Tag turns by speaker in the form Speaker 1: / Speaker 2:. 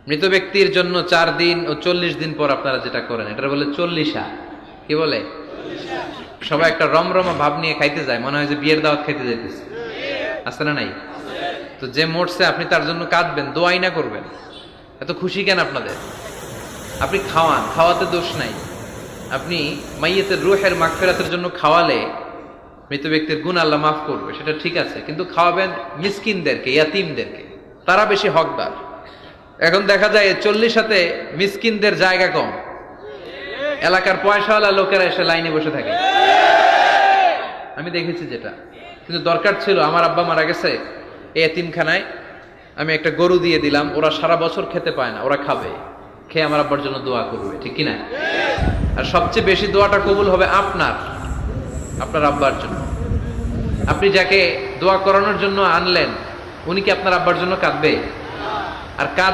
Speaker 1: মৃত ব্যক্তির জন্য 4 দিন ও 40 দিন পর আপনারা যেটা করেন এটা বলে চল্লিশা। কি বলে? সবাই একটা রমরমা ভাব নিয়ে খাইতে যায়, মনে হয় যে বিয়ের দাওয়াত খাইতে যাইতেছে। আছে না নাই? তো যে মরছে আপনি তার জন্য কাঁদবেন, দোয়াই না করবেন, এত খুশি কেন আপনাদের? আপনি খাওয়ান, খাওয়াতে দোষ নাই। আপনি মাইয়েতের রুহের মাগফিরাতের জন্য খাওয়ালে মৃত ব্যক্তির গুনাহ আল্লাহ মাফ করবে, সেটা ঠিক আছে, কিন্তু খাওয়াবেন মিসকিনদেরকে, ইয়াতিমদেরকে, তারা বেশি হকদার। এখন দেখা যায় 40 মিসকিনদের জায়গা কম, এলাকার পয়সাওয়ালা লোকেরা এসে লাইনে বসে থাকে। আমি দেখেছি যেটা, কিন্তু দরকার ছিল, আমার আব্বা মারা গেছে, এই এতিমখানায় আমি একটা গরু দিয়ে দিলাম, ওরা সারা বছর খেতে পায় না, ওরা খাবে, খেয়ে আমার আব্বার জন্য দোয়া করবে, ঠিক কিনা? আর সবচেয়ে বেশি দোয়াটা কবুল হবে আপনার আব্বার জন্য। আপনি যাকে দোয়া করানোর জন্য আনলেন, উনি কি আপনার আব্বার জন্য কাঁদবে? আর কাঁদ